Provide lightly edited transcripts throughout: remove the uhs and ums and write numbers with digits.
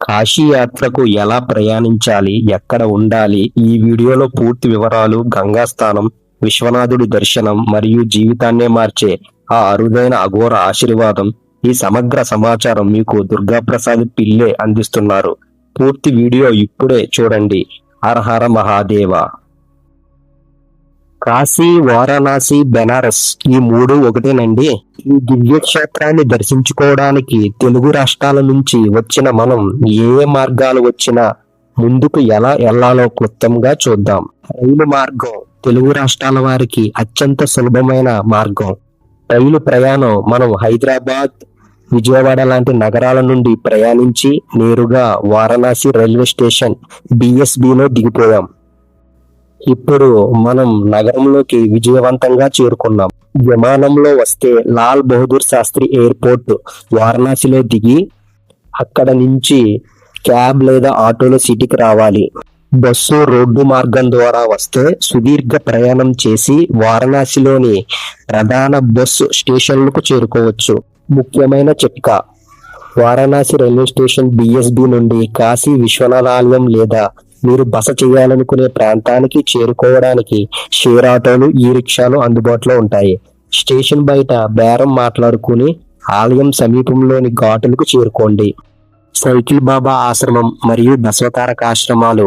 కాశీ యాత్రకు ఎలా ప్రయాణించాలి, ఎక్కడ ఉండాలి, ఈ వీడియోలో పూర్తి వివరాలు, గంగా స్నానం, విశ్వనాథుడి దర్శనం మరియు జీవితాన్నే మార్చే ఆ అరుదైన అఘోర ఆశీర్వాదం, ఈ సమగ్ర సమాచారం మీకు దుర్గాప్రసాద్ పిల్లే అందిస్తున్నారు. పూర్తి వీడియో ఇప్పుడే చూడండి. హర హర మహాదేవ. కాశీ, వారణాసి, బెనారస్ ఈ మూడు ఒకటేనండి. ఈ దివ్యక్షేత్రాన్ని దర్శించుకోవడానికి తెలుగు రాష్ట్రాల నుంచి వచ్చిన మనం ఏ మార్గాలు వచ్చినా ముందుకు ఎలా వెళ్లాలో క్లుప్తంగా చూద్దాం. రైలు మార్గం తెలుగు రాష్ట్రాల వారికి అత్యంత సులభమైన మార్గం. రైలు ప్రయాణం మనం హైదరాబాద్, విజయవాడ లాంటి నగరాల నుండి ప్రయాణించి నేరుగా వారణాసి రైల్వే స్టేషన్ BSBలో దిగిపోయాం. ఇప్పుడు మనం నగరంలోకి విజయవంతంగా చేరుకున్నాం. విమానంలో వస్తే లాల్ బహదూర్ శాస్త్రి ఎయిర్పోర్ట్ వారణాసిలో దిగి అక్కడ నుంచి క్యాబ్ లేదా ఆటోలో సిటీకి రావాలి. బస్సు, రోడ్డు మార్గం ద్వారా వస్తే సుదీర్ఘ ప్రయాణం చేసి వారణాసిలోని ప్రధాన బస్సు స్టేషన్లకు చేరుకోవచ్చు. ముఖ్యమైన చిట్కా: వారణాసి రైల్వే స్టేషన్ BSB నుండి కాశీ విశ్వనాథ ఆలయం లేదా మీరు బస చేయాలనుకునే ప్రాంతానికి చేరుకోవడానికి షేర్ ఆటోలు, ఈ రిక్షాలు అందుబాటులో ఉంటాయి. స్టేషన్ బయట బేరం మాట్లాడుకుని ఆలయం సమీపంలోని ఘాటులకు చేరుకోండి. సైకిల్ బాబా ఆశ్రమం మరియు బసవతారక ఆశ్రమాలు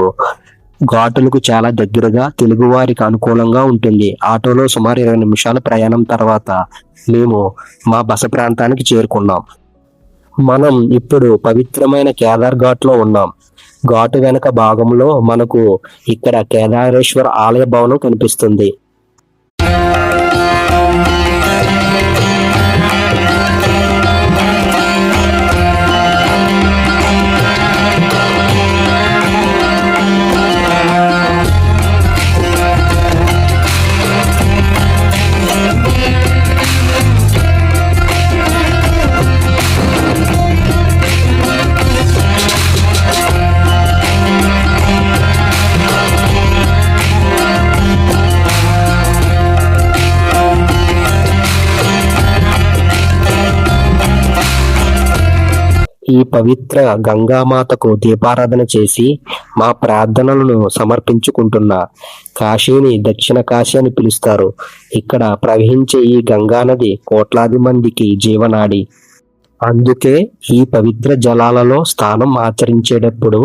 ఘాటులకు చాలా దగ్గరగా, తెలుగువారికి అనుకూలంగా ఉంటుంది. ఆటోలో సుమారు 20 నిమిషాల ప్రయాణం తర్వాత మేము మా బస ప్రాంతానికి చేరుకున్నాం. మనం ఇప్పుడు పవిత్రమైన కేదార్ ఘాట్లో ఉన్నాం. ఘాటు వెనక భాగంలో మనకు ఇక్కడ కేదారేశ్వర ఆలయ భవనం కనిపిస్తుంది. ఈ పవిత్ర గంగామాతకు దీపారాధన చేసి మా ప్రార్థనలను సమర్పించుకుంటున్న కాశీని దక్షిణ కాశీ అని పిలుస్తారు. ఇక్కడ ప్రవహించే ఈ గంగా నది కోట్లాది మందికి జీవనాడి. అందుకే ఈ పవిత్ర జలాలలో స్నానం ఆచరించేటప్పుడు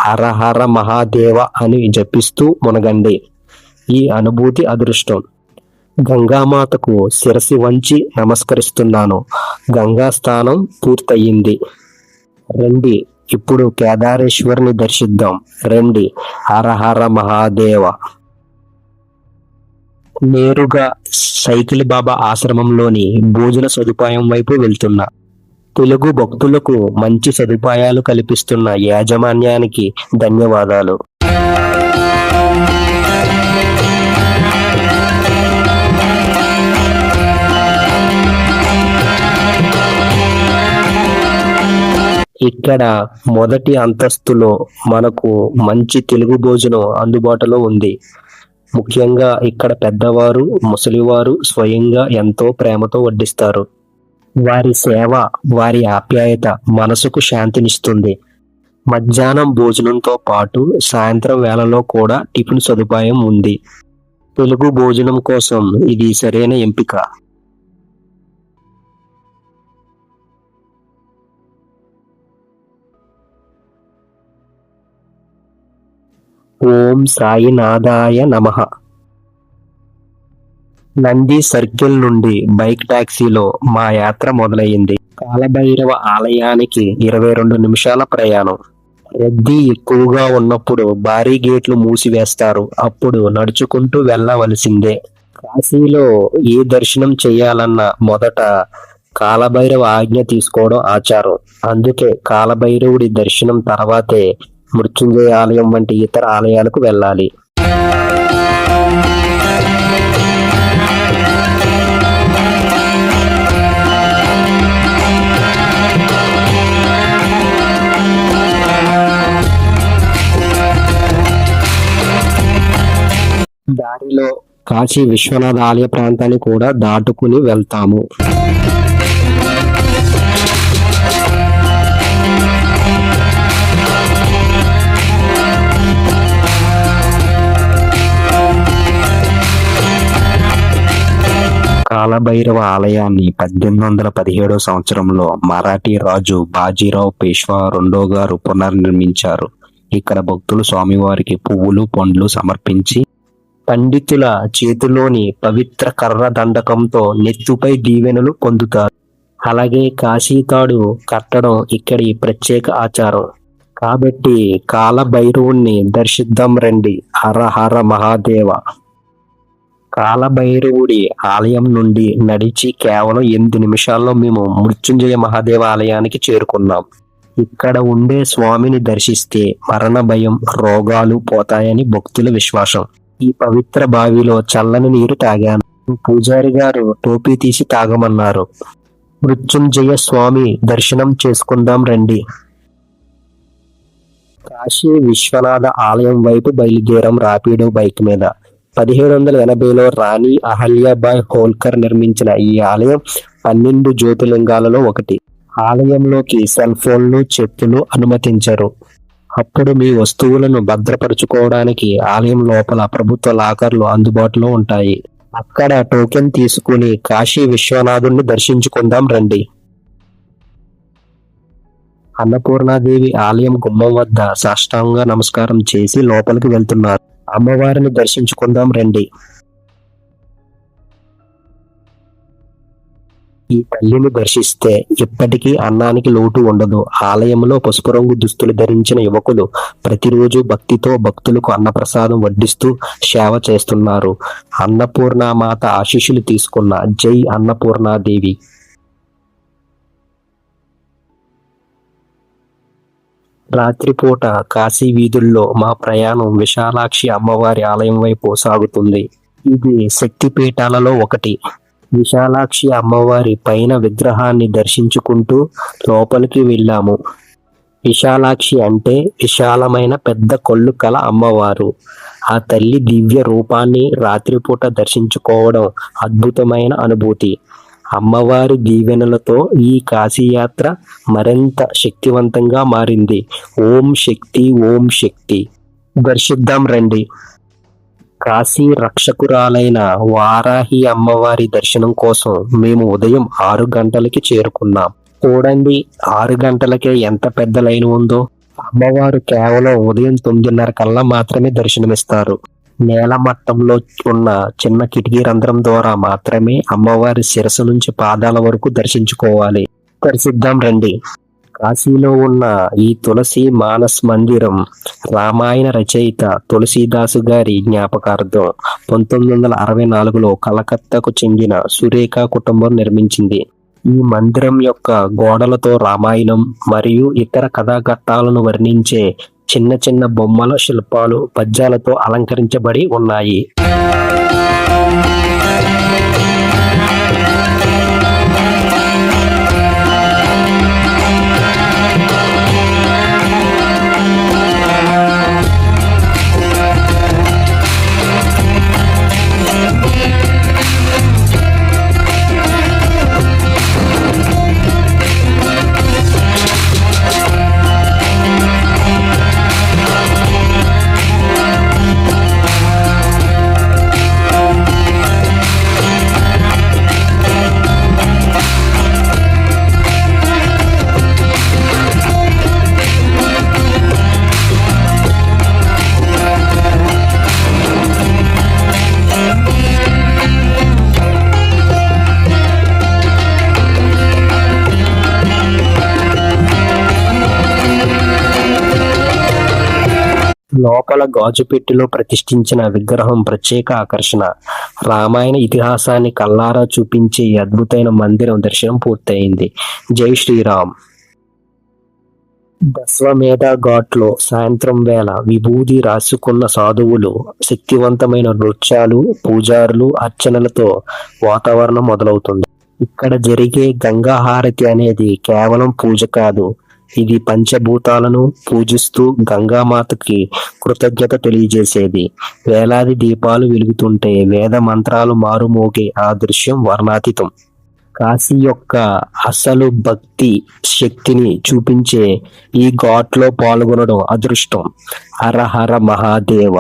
హర హర మహాదేవ అని జపిస్తూ మునగండి. ఈ అనుభూతి అదృష్టం. గంగామాతకు శిరసి వంచి నమస్కరిస్తున్నాను. గంగా స్నానం పూర్తయింది. రండి, ఇప్పుడు కేదారేశ్వరుని దర్శిద్దాం. రండి, హర హర మహాదేవ. నేరుగా సైకిల్ బాబా ఆశ్రమంలోని భోజన సదుపాయం వైపు వెళ్తున్నా. తెలుగు భక్తులకు మంచి సదుపాయాలు కల్పిస్తున్న యాజమాన్యానికి ధన్యవాదాలు. ఇక్కడ మొదటి అంతస్తులో మనకు మంచి తెలుగు భోజనం అందుబాటులో ఉంది. ముఖ్యంగా ఇక్కడ పెద్దవారు, ముసలివారు స్వయంగా ఎంతో ప్రేమతో వడ్డిస్తారు. వారి సేవ, వారి ఆప్యాయత మనసుకు శాంతినిస్తుంది. మధ్యాహ్నం భోజనంతో పాటు సాయంత్రం వేళలో కూడా టిఫిన్ సదుపాయం ఉంది. తెలుగు భోజనం కోసం ఇది సరైన ఎంపిక. ఓం సాయినాథాయ నమః. నంది సర్కిల్ నుండి బైక్ టాక్సీలో మా యాత్ర మొదలైంది. కాలభైరవ ఆలయానికి 22 నిమిషాల ప్రయాణం. రద్దీ ఎక్కువగా ఉన్నప్పుడు భారీ గేట్లు మూసివేస్తారు. అప్పుడు నడుచుకుంటూ వెళ్ళవలసిందే. కాశీలో ఏ దర్శనం చేయాలన్నా మొదట కాలభైరవ ఆజ్ఞ తీసుకోవడం ఆచారం. అందుకే కాలభైరవుడి దర్శనం తర్వాతే మృత్యుంజయ ఆలయం వంటి ఇతర ఆలయాలకు వెళ్ళాలి. దారిలో కాశీ విశ్వనాథ ఆలయ ప్రాంతాన్ని కూడా దాటుకుని వెళ్తాము. కాలభైరవ ఆలయాన్ని 1817 సంవత్సరంలో మరాఠీ రాజు బాజీరావు పేష్వా రెండో గారు పునర్నిర్మించారు. ఇక్కడ భక్తులు స్వామివారికి పువ్వులు పండ్లు సమర్పించి పండితుల చేతిలోని పవిత్ర కర్ర దండకంతో నెత్తుపై దీవెనలు పొందుతారు. అలాగే కాశీతాడు కట్టడం ఇక్కడి ప్రత్యేక ఆచారం. కాబట్టి కాలభైరవుణ్ణి దర్శిద్దాం రండి. హర హర మహాదేవ. కాలభైరవుడి ఆలయం నుండి నడిచి కేవలం 8 నిమిషాల్లో మేము మృత్యుంజయ మహాదేవ ఆలయానికి చేరుకున్నాం. ఇక్కడ ఉండే స్వామిని దర్శిస్తే మరణ భయం, రోగాలు పోతాయని భక్తుల విశ్వాసం. ఈ పవిత్ర బావిలో చల్లని నీరు తాగాను. పూజారి గారు టోపీ తీసి తాగమన్నారు. మృత్యుంజయ స్వామి దర్శనం చేసుకుందాం రండి. కాశీ విశ్వనాథ ఆలయం వైపు బయలుదేరాం రాపిడో బైక్ మీద. 1780లో రాణి అహల్యాబాయ్ హోల్కర్ నిర్మించిన ఈ ఆలయం 12 జ్యోతిర్లింగాలలో ఒకటి. ఆలయంలోకి సెల్ ఫోన్లు, చెప్పులు అనుమతించరు. అప్పుడు మీ వస్తువులను భద్రపరుచుకోవడానికి ఆలయం లోపల ప్రభుత్వ లాకర్లు అందుబాటులో ఉంటాయి. అక్కడ టోకెన్ తీసుకుని కాశీ విశ్వనాథుణ్ణి దర్శించుకుందాం రండి. అన్నపూర్ణాదేవి ఆలయం గుమ్మం వద్ద సాష్టాంగ నమస్కారం చేసి లోపలికి వెళ్తున్నారు. అమ్మవారిని దర్శించుకుందాం రండి. ఈ తల్లిని దర్శిస్తే ఇప్పటికీ అన్నానికి లోటు ఉండదు. ఆలయంలో పసుపు రంగు దుస్తులు ధరించిన యువకులు ప్రతిరోజు భక్తితో భక్తులకు అన్నప్రసాదం వడ్డిస్తూ సేవ చేస్తున్నారు. అన్నపూర్ణామాత ఆశీస్సులు తీసుకున్న జై అన్నపూర్ణాదేవి. రాత్రిపూట కాశీ వీధుల్లో మా ప్రయాణం విశాలాక్షి అమ్మవారి ఆలయం వైపు సాగుతుంది. ఇది శక్తిపీఠాలలో ఒకటి. విశాలాక్షి అమ్మవారి పైన విగ్రహాన్ని దర్శించుకుంటూ లోపలికి వెళ్ళాము. విశాలాక్షి అంటే విశాలమైన పెద్ద కళ్ళు కల అమ్మవారు. ఆ తల్లి దివ్య రూపాన్ని రాత్రిపూట దర్శించుకోవడం అద్భుతమైన అనుభూతి. అమ్మవారి దీవెనలతో ఈ కాశీయాత్ర మరింత శక్తివంతంగా మారింది. ఓం శక్తి, ఓం శక్తి. దర్శిద్దాం రండి. కాశీ రక్షకురాలైన వారాహి అమ్మవారి దర్శనం కోసం మేము ఉదయం 6 గంటలకి చేరుకున్నాం. చూడండి, 6 గంటలకే ఎంత పెద్ద లైన్ ఉందో. అమ్మవారు కేవలం ఉదయం 9:30 కల్లా మాత్రమే దర్శనమిస్తారు. నేల మట్టంలో ఉన్న చిన్న కిటికీ రంధ్రం ద్వారా మాత్రమే అమ్మవారి శిరస్సు నుంచి పాదాల వరకు దర్శించుకోవాలి. దర్శిద్దాం రండి. కాశీలో ఉన్న ఈ తులసి మానస్ మందిరం రామాయణ రచయిత తులసీదాసు గారి జ్ఞాపకార్థం 1964లో కలకత్తాకు చెందిన సురేఖ కుటుంబం నిర్మించింది. ఈ మందిరం యొక్క గోడలతో రామాయణం మరియు ఇతర కథాఘట్టాలను వర్ణించే చిన్న చిన్న బొమ్మల శిల్పాలు పద్యాలతో అలంకరించబడి ఉన్నాయి. లోపల గాజు పెట్టెలో ప్రతిష్ఠించిన విగ్రహం ప్రత్యేక ఆకర్షణ. రామాయణ ఇతిహాసాన్ని కల్లారా చూపించే ఈ అద్భుతమైన మందిరం దర్శనం పూర్తయింది. జై శ్రీరామ్. దశ్వమేధ ఘాట్లో సాయంత్రం వేళ విభూది రాసుకున్న సాధువులు శక్తివంతమైన నృత్యాలు, పూజారులు, అర్చనలతో వాతావరణం మొదలవుతుంది. ఇక్కడ జరిగే గంగా హారతి అనేది కేవలం పూజ కాదు, ఇది పంచభూతాలను పూజిస్తూ గంగామాతకి కృతజ్ఞత తెలియజేసేది. వేలాది దీపాలు వెలుగుతుంటే వేద మంత్రాలు మారుమోగే ఆ దృశ్యం వర్ణాతీతం. కాశీ యొక్క అసలు భక్తి శక్తిని చూపించే ఈ ఘాట్లో పాల్గొనడం అదృష్టం. హర హర మహాదేవ.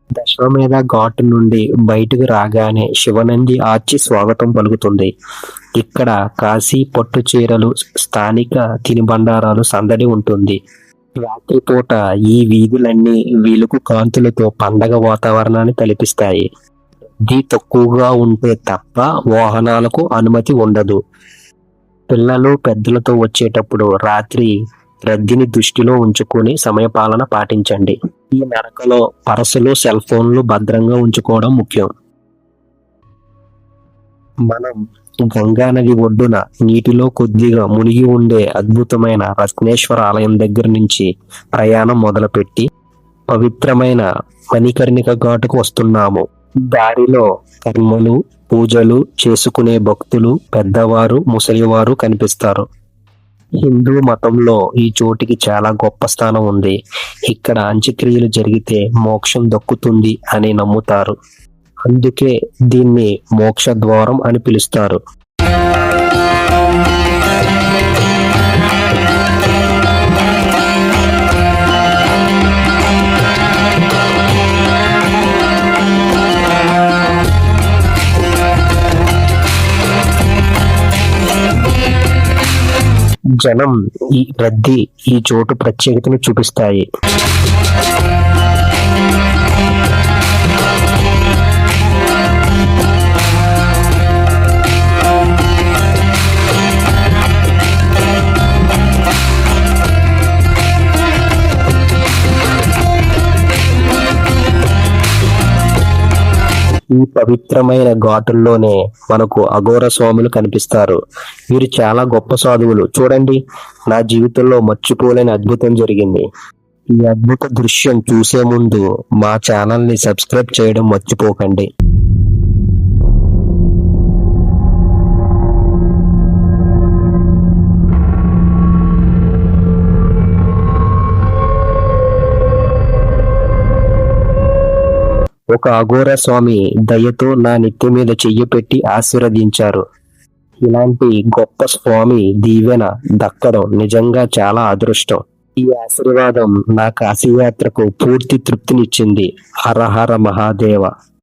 దశవమేధ ఘాట్ నుండి బయటకు రాగానే శివనంది ఆర్చి స్వాగతం పలుకుతుంది. ఇక్కడ కాశీ పట్టు చీరలు, స్థానిక తినుబండారాలు సందడి ఉంటుంది. రాత్రిపూట ఈ వీధులన్నీ వెలుగు కాంతులతో పండగ వాతావరణాన్ని తలపిస్తాయి. రద్దీ తక్కువగా ఉంటే తప్ప వాహనాలకు అనుమతి ఉండదు. పిల్లలు పెద్దలతో వచ్చేటప్పుడు రాత్రి రద్దీని దృష్టిలో ఉంచుకొని సమయపాలన పాటించండి. ఈ నడకలో పర్సులు, సెల్ ఫోన్లు భద్రంగా ఉంచుకోవడం ముఖ్యం. మనం గంగా నది ఒడ్డున నీటిలో కొద్దిగా మునిగి ఉండే అద్భుతమైన రత్నేశ్వర ఆలయం దగ్గర నుంచి ప్రయాణం మొదలుపెట్టి పవిత్రమైన మణికర్ణిక ఘాటుకు వస్తున్నాము. దారిలో కర్మలు, పూజలు చేసుకునే భక్తులు, పెద్దవారు, ముసలివారు కనిపిస్తారు. హిందూ మతంలో ఈ చోటికి చాలా గొప్ప స్థానం ఉంది. ఇక్కడ అంత్యక్రియలు జరిగితే మోక్షం దక్కుతుంది అని నమ్ముతారు. అందుకే దీన్ని మోక్ష ద్వారం అని పిలుస్తారు. జనం, ఈ రద్దీ ఈ చోటు ప్రత్యేకతను చూపిస్తాయి. ఈ పవిత్రమైన ఘాటుల్లోనే మనకు అఘోర స్వాములు కనిపిస్తారు. వీరు చాలా గొప్ప సాధువులు. చూడండి, నా జీవితంలో మర్చిపోలేని అద్భుతం జరిగింది. ఈ అద్భుత దృశ్యం చూసే ముందు మా ఛానల్ ని సబ్స్క్రైబ్ చేయడం మర్చిపోకండి. ఒక అఘోర స్వామి దయతో నా నెత్తి మీద చెయ్యి పెట్టి ఆశీర్వదించారు. ఇలాంటి గొప్ప స్వామి దీవెన దక్కడం నిజంగా చాలా అదృష్టం. ఈ ఆశీర్వాదం నా కాశీయాత్రకు పూర్తి తృప్తినిచ్చింది. హర హర మహాదేవ.